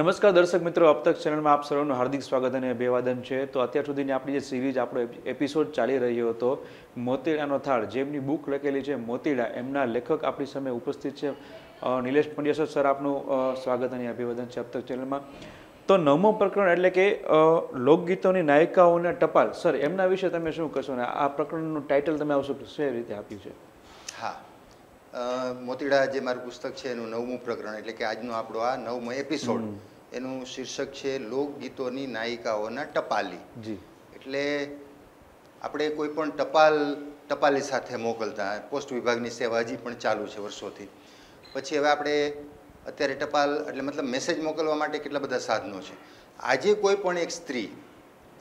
નમસ્કાર દર્શક મિત્રો, अब तक ચેનલમાં આપ સર્વનું હાર્દિક સ્વાગત અને અભિવાદન છે। તો અત્યાર સુધીની આપણી જે સિરીઝ આપણો એપિસોડ ચાલી રહ્યો હતો મોતીડાનો થાળ, જેમની બુક લખેલી છે મોતીડા, એમના લેખક આપણી સામે ઉપસ્થિત છે નિલેશ પંડ્યા સર। આપનું સ્વાગત અને અભિવાદન છે अब तक ચેનલમાં। તો નવમો પ્રકરણ એટલે કે લોકગીતોની નાયિકાઓના ટપાલ, સર એમના વિશે તમે શું કહેશો ને આ પ્રકરણનું ટાઇટલ તમે આવશો કઈ રીતે આપ્યું છે? હા, મોતીડા જે મારું પુસ્તક છે એનું 9મું પ્રકરણ એટલે કે આજનો આપણો આ 9મો એપિસોડ, એનું શીર્ષક છે લોકગીતોની નાયિકાઓના ટપાલી। જી, એટલે આપણે કોઈ પણ ટપાલી સાથે મોકલતા, પોસ્ટ વિભાગની સેવા હજી પણ ચાલુ છે વર્ષોથી। પછી હવે આપણે અત્યારે ટપાલ એટલે મતલબ મેસેજ મોકલવા માટે કેટલા બધા સાધનો છે। આજે કોઈ પણ એક સ્ત્રી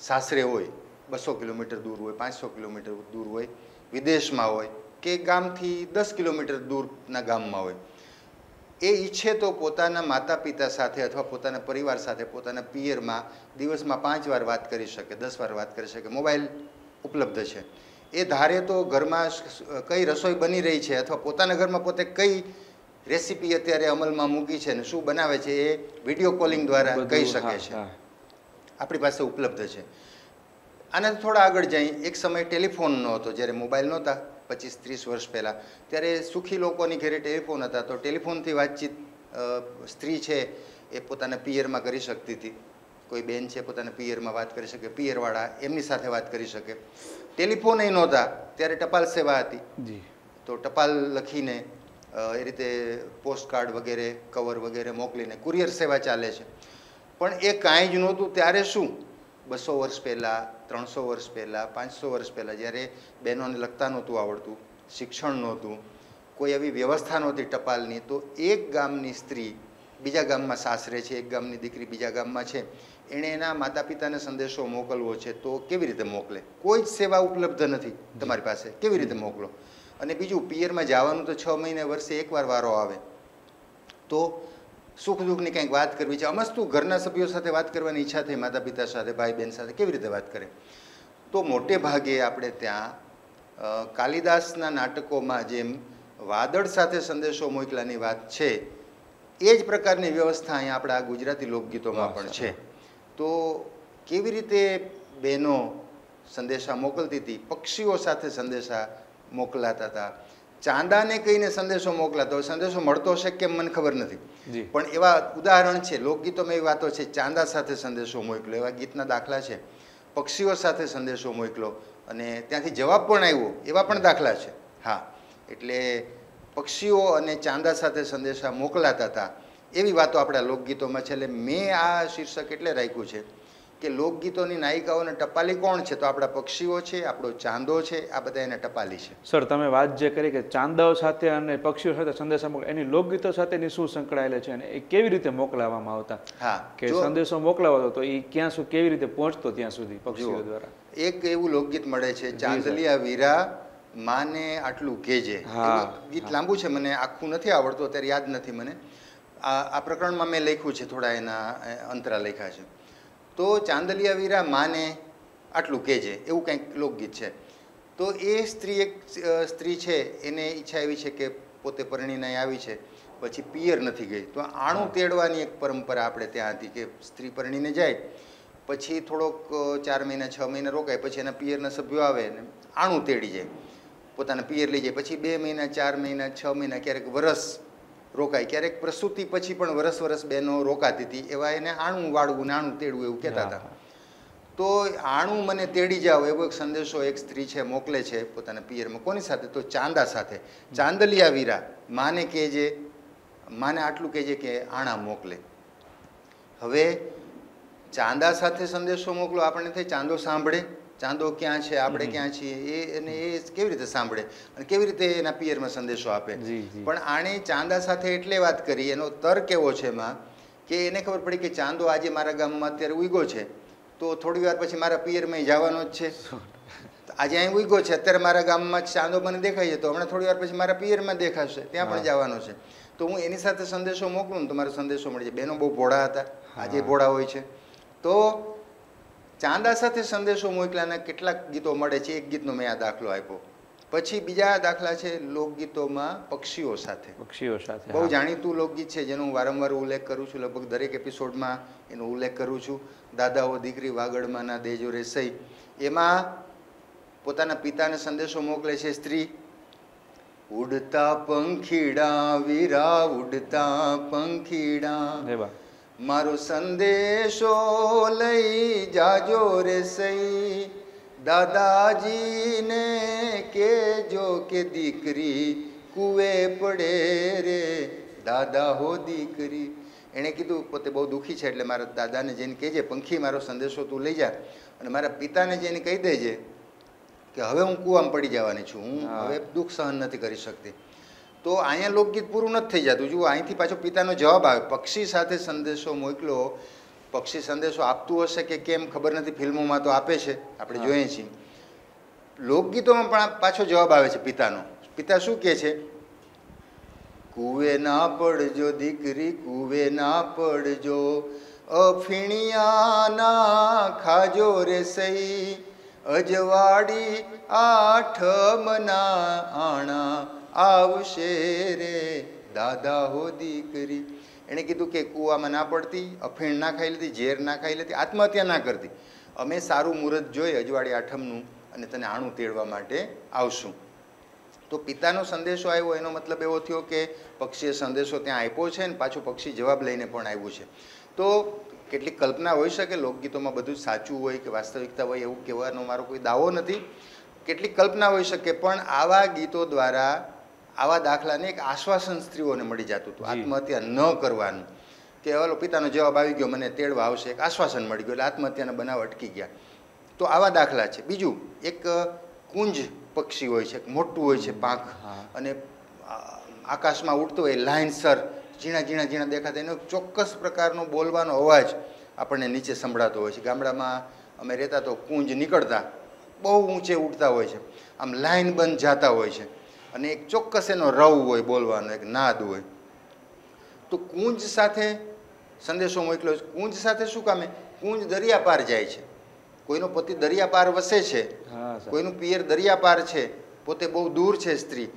સાસરે હોય, 200 કિલોમીટર દૂર હોય, 500 કિલોમીટર દૂર હોય, વિદેશમાં હોય કે ગામથી 10 કિલોમીટર દૂરના ગામમાં હોય, એ ઈચ્છે તો પોતાના માતા પિતા સાથે અથવા પોતાના પરિવાર સાથે પોતાના પિયરમાં દિવસમાં 5 વાર વાત કરી શકે, 10 વાર વાત કરી શકે। મોબાઈલ ઉપલબ્ધ છે। એ ધારે તો ઘરમાં કઈ રસોઈ બની રહી છે અથવા પોતાના ઘરમાં પોતે કઈ રેસીપી અત્યારે અમલમાં મૂકી છે ને શું બનાવે છે એ વિડીયો કોલિંગ દ્વારા કહી શકે છે, આપણી પાસે ઉપલબ્ધ છે। આનાથી થોડા આગળ જઈ, એક સમય ટેલિફોન નહોતો, જ્યારે મોબાઈલ નહોતા 25-30 વર્ષ પહેલાં, ત્યારે સુખી લોકોની ઘરે ટેલિફોન હતા, તો ટેલિફોનથી વાતચીત સ્ત્રી છે એ પોતાના પિયરમાં કરી શકતી હતી। કોઈ બેન છે પોતાના પિયરમાં વાત કરી શકે, પિયરવાળા એમની સાથે વાત કરી શકે। ટેલિફોન એ નહોતા ત્યારે ટપાલ સેવા હતી, તો ટપાલ લખીને એ રીતે પોસ્ટકાર્ડ વગેરે, કવર વગેરે મોકલીને કુરિયર સેવા ચાલે છે। પણ એ કાંઈ જ નહોતું ત્યારે। શું 200 વર્ષ પહેલાં, 300 વર્ષ પહેલાં, 500 વર્ષ પહેલાં, જ્યારે બહેનોને લખતા નહોતું આવડતું, શિક્ષણ નહોતું, કોઈ એવી વ્યવસ્થા નહોતી ટપાલની, તો એક ગામની સ્ત્રી બીજા ગામમાં સાસરે છે, એક ગામની દીકરી બીજા ગામમાં છે, એણે એના માતા પિતાને સંદેશો મોકલવો છે તો કેવી રીતે મોકલે? કોઈ જ સેવા ઉપલબ્ધ નથી તમારી પાસે, કેવી રીતે મોકલો? અને બીજું, પિયરમાં જવાનું તો 6 મહિને વર્ષે એકવાર વારો આવે, તો સુખ દુઃખની કંઈક વાત કરવી છે, અમસ્તું ઘરના સભ્યો સાથે વાત કરવાની ઈચ્છા થઈ, માતા પિતા સાથે, ભાઈ બહેન સાથે, કેવી રીતે વાત કરે? તો મોટે ભાગે આપણે ત્યાં કાલિદાસના નાટકોમાં જેમ વાદળ સાથે સંદેશો મોકલાની વાત છે, એ જ પ્રકારની વ્યવસ્થા અહીંયા આપણા ગુજરાતી લોકગીતોમાં પણ છે। તો કેવી રીતે બહેનો સંદેશા મોકલતી હતી? પક્ષીઓ સાથે સંદેશા મોકલાતા હતા, ચાંદાને કહીને સંદેશો મોકલાતો, સંદેશો મળતો હશે કેમ મને ખબર નથી, પણ એવા ઉદાહરણ છે લોકગીતોમાં, એવી વાતો છે। ચાંદા સાથે સંદેશો મોકલો, એવા ગીતના દાખલા છે। પક્ષીઓ સાથે સંદેશો મોકલો અને ત્યાંથી જવાબ પણ આવ્યો, એવા પણ દાખલા છે। હા, એટલે પક્ષીઓ અને ચાંદા સાથે સંદેશા મોકલાતા હતા, એવી વાતો આપણા લોકગીતોમાં છે। એટલે મેં આ શીર્ષક એટલે રાખ્યું છે કે લોકગીતોની નાયિકાઓને ટપાલી કોણ છે? તો આપણા પક્ષીઓ છે, આપણો ચાંદો છે, આ બધા એને ટપાલી છે। સર તમે વાત જે કરી કે ચાંદાઓ સાથે અને પક્ષીઓ સાથે સંદેશા મોકલે, એની લોકગીતો સાથેની શું સંકળાયેલા છે અને એ કેવી રીતે મોકલાવવામાં આવતા? હા, કે સંદેશો મોકલાવો તો એ ક્યાં સુધી, કેવી રીતે પહોંચતો ત્યાં સુધી પક્ષીઓ દ્વારા? એક એવું લોકગીત મળે છે, ચાંદલિયા વીરા માને આટલું કહેજે। ગીત લાંબુ છે, મને આખું નથી આવડતું, અત્યારે યાદ નથી મને। આ પ્રકરણમાં મેં લખ્યું છે, થોડા એના અંતરા લખ્યા છે। તો ચાંદલિયા વીરા માને આટલું કહેજે, એવું કંઈક લોકગીત છે। તો એ એક સ્ત્રી છે, એને ઈચ્છા એવી છે કે પોતે પરણીને આવી છે, પછી પિયર નથી ગઈ, તો આણું તેડવાની એક પરંપરા આપણે ત્યાં હતી કે સ્ત્રી પરણીને જાય પછી થોડોક 4 મહિના 6 મહિના રોકાય, પછી એના પિયરના સભ્યો આવે ને આણું તેડી જાય, પોતાના પિયર લઈ જાય, પછી 2 મહિના 4 મહિના 6 મહિના ક્યારેક વરસ રોકાય, ક્યારેક પ્રસૂતિ પછી પણ વરસ બહેનો રોકાતી હતી, એવા એને આણું વાળવું ને આણું તેડવું એવું કહેતા હતા। તો આણું મને તેડી જાઓ એવો એક સંદેશો એક સ્ત્રી છે મોકલે છે પોતાના પિયરમાં, કોની સાથે? તો ચાંદા સાથે। ચાંદલિયા વીરા માને કહેજે, માને આટલું કહેજે કે આણા મોકલે। હવે ચાંદા સાથે સંદેશો મોકલો, આપણને થાય ચાંદો સાંભળે, ચાંદો ક્યાં છે, આપણે ક્યાં છીએ, એને એ કેવી રીતે સાંભળે અને કેવી રીતે એના પિયરમાં સંદેશો આપે? પણ આણે ચાંદા સાથે એટલે વાત કરી, એનો તર્ક એવો છે એમાં કે એને ખબર પડી કે ચાંદો આજે મારા ગામમાં અત્યારે ઉગ્યો છે, તો થોડી વાર પછી મારા પિયરમાં જવાનો જ છે। આજે અહીં ઉગ્યો છે, અત્યારે મારા ગામમાં ચાંદો મને દેખાય છે, તો હમણાં થોડી વાર પછી મારા પિયરમાં દેખાશે, ત્યાં પણ જવાનો છે, તો હું એની સાથે સંદેશો મોકલું ને તો મારો સંદેશો મળી જાય। બહેનો બહુ ભોળા હતા, આજે ભોળા હોય છે। તો ચાંદા સાથે સંદેશો મોકલાના કેટલાક ગીતો મળે છે, એક ગીતનો મેં આ દાખલો આપ્યો પછી બીજા દાખલા છે લોકગીતોમાં પક્ષીઓ સાથે. પક્ષીઓ સાથે બહુ જાણીતું લોકગીત છે જેનો હું વારંવાર ઉલ્લેખ કરું છું, લગભગ દરેક એપિસોડમાં એનો ઉલ્લેખ કરું છું. દાદાઓ દીકરી વાગડમાં ના દેજો રે સઈ. એમાં પોતાના પિતાને સંદેશો મોકલે છે સ્ત્રી. ઉડતા પંખીડા વીરા ઉડતા પંખીડા, મારો સંદેશો લઈ જાજો રે સઈ. દાદાજીને કેજો કે દીકરી કુએ પડે રે, દાદા હો દીકરી. એણે કીધું પોતે બહુ દુઃખી છે એટલે મારા દાદાને જઈને કહેજે પંખી મારો સંદેશો તું લઈ જા, અને મારા પિતાને જઈને કહી દેજે કે હવે હું કૂવામાં પડી જવાની છું, હું હવે દુઃખ સહન નથી કરી શકતી. તો અહીંયા લોકગીત પૂરું નથી થઈ જતું. જુઓ અહીંથી પાછો પિતાનો જવાબ આવે. પક્ષી સાથે સંદેશો મોકલો. પક્ષી સંદેશો આપતું હશે કે કેમ ખબર નથી, ફિલ્મોમાં તો આપે છે, આપણે જોઈએ છીએ. લોકગીતોમાં પણ પાછો જવાબ આવે છે પિતાનો. પિતા શું કહે છે? કુવે ના પડજો દીકરી કુવે ના પડજો, અફીણિયા ના ખાજો રે સઈ. અજવાડી આઠમના આણા આવશે રે, દાદા હો દીકરી. એણે કીધું કે કૂવામાં ના પડતી, અફીણ ના ખાઈ લેતી, ઝેર ના ખાઈ લેતી, આત્મહત્યા ના કરતી. અમે સારું મુહૂર્ત જોઈ અજવાડી આઠમનું અને તને આણું તેડવા માટે આવશું. તો પિતાનો સંદેશો આવ્યો એનો મતલબ એવો થયો કે પક્ષીએ સંદેશો ત્યાં આપ્યો છે ને પાછું પક્ષી જવાબ લઈને પણ આવ્યું છે. તો કેટલીક કલ્પના હોઈ શકે, લોકગીતોમાં બધું જ સાચું હોય કે વાસ્તવિકતા હોય એવું કહેવાનો મારો કોઈ દાવો નથી. કેટલીક કલ્પના હોઈ શકે, પણ આવા ગીતો દ્વારા આવા દાખલાને એક આશ્વાસન સ્ત્રીઓને મળી જતું હતું, આત્મહત્યા ન કરવાનું. કે ઓલો પિતાનો જવાબ આવી ગયો, મને તેડવા આવશે, એક આશ્વાસન મળી ગયું, એટલે આત્મહત્યાના બનાવ અટકી ગયા. તો આવા દાખલા છે. બીજું એક કુંજ પક્ષી હોય છે, મોટું હોય છે પાંખ, અને આકાશમાં ઉડતું હોય લાઇનસર ઝીણા ઝીણા ઝીણા દેખાતા, એનો ચોક્કસ પ્રકારનો બોલવાનો અવાજ આપણને નીચે સંભળાતો હોય છે. ગામડામાં અમે રહેતા તો કુંજ નીકળતા બહુ ઊંચે ઉડતા હોય છે, આમ લાઈન બંધ જતા હોય છે, અને એક ચોક્કસ એનો રવ હોય બોલવાનો, એક નાદ હોય. તો કુંજ સાથે સંદેશો મોકલ્યો. કુંજ સાથે શું કામે? કુંજ દરિયા પાર જાય છે, કોઈનો પતિ દરિયા પાર વસે છે, કોઈનું પિયર દરિયા પાર છે, પોતે બહુ દૂર છે સ્ત્રી,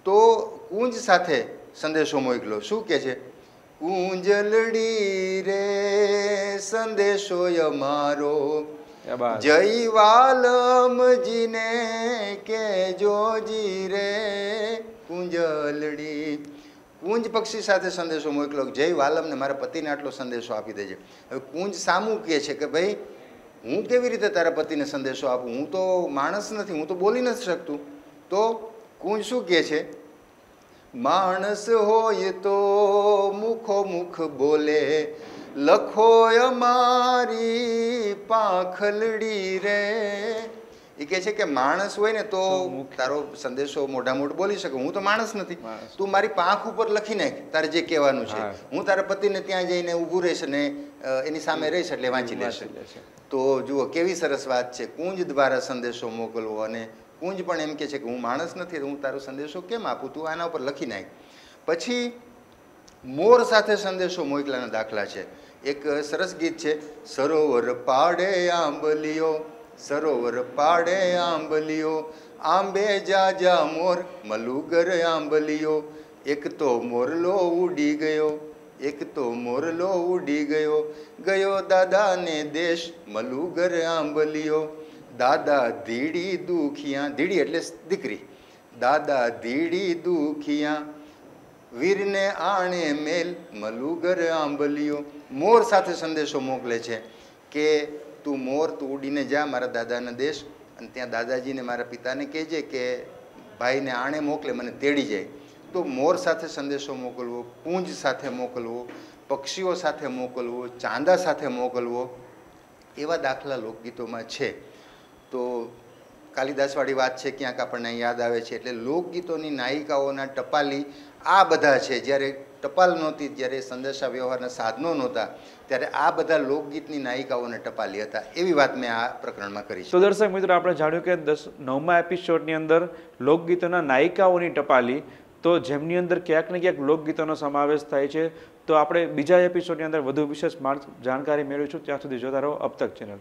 તો કુંજ સાથે સંદેશો મોકલ્યો. શું કહે છે? કુંજલડી રે સંદેશો અમારો, જય વાલમજીને કેજો જી રે કુંજલડી. કુંજ પક્ષી સાથે સંદેશો મોકલો, જય વાલમને મારા પતિને આટલો સંદેશો આપી દેજે. હવે કુંજ સામું કહે છે કે ભાઈ હું કેવી રીતે તારા પતિને સંદેશો આપું, હું તો માણસ નથી, હું તો બોલી નથી શકતું. તો કુંજ શું કહે છે? માણસ હોય તો મુખો મુખ બોલે, લખો અમારી પાંખલડી રે. એ કહે છે કે માણસ હોય ને તો તારો સંદેશો મોઢા મોઢ બોલી શકે, હું તો માણસ નથી, તું મારી પાંખ ઉપર લખી નાખ તારે જે કહેવાનું છે, હું તારા પતિને ત્યાં જઈને ઊભું રહીશ ને એની સામે રહીશ એટલે વાંચી લેશે. તો જુઓ કેવી સરસ વાત છે, કુંજ દ્વારા સંદેશો મોકલવો. અને કુંજ પણ એમ કહે છે કે હું માણસ નથી, હું તારો સંદેશો કેમ આપું, તું આના ઉપર લખી નાખ. પછી મોર સાથે સંદેશો મોકલાના દાખલા છે. એક સરસ ગીત છે, સરોવર પાડે આંબલીઓ, સરોવર પાડે આંબલીઓ, આંબે જા જા મોર મલુગર આંબલીઓ. એક તો મોરલો ઉડી ગયો, એક તો મોરલો ઉડી ગયો, ગયો દાદાને દેશ મલુગર આંબલીઓ. દાદા ધીડી દુખિયા, ધીડી એટલે દીકરી, દાદા ધીડી દુખિયા, વીરને આણે મેલ મલુગર આંબલીઓ. મોર સાથે સંદેશો મોકલે છે કે તું મોર તું ઉડીને જા મારા દાદાના દેશ, અને ત્યાં દાદાજીને મારા પિતાને કહેજે કે ભાઈને આણે મોકલે, મને તેડી જાય. તો મોર સાથે સંદેશો મોકલવો, કુંજ સાથે મોકલવો, પક્ષીઓ સાથે મોકલવો, ચાંદા સાથે મોકલવો, એવા દાખલા લોકગીતોમાં છે. તો કાલિદાસવાળી વાત છે ક્યાંક આપણને યાદ આવે છે. એટલે લોકગીતોની નાયિકાઓના ટપાલી આ બધા છે. જ્યારે ટપાલ નહોતી, જ્યારે સંદેશા વ્યવહારના સાધનો નહોતા, ત્યારે આ બધા લોકગીતની નાયિકાઓને ટપાલી હતા. એવી વાત મેં આ પ્રકરણમાં કરી છે. તો દર્શક મિત્રો, આપણે જાણ્યું કે 9મા એપિસોડની અંદર લોકગીતોના નાયિકાઓની ટપાલી, તો જેમની અંદર ક્યાંક ને ક્યાંક લોકગીતોનો સમાવેશ થાય છે. તો આપણે બીજા એપિસોડની અંદર વધુ વિશેષ જાણકારી મેળવીશું. ત્યાં સુધી જોતા રહો અબ તક ચેનલ.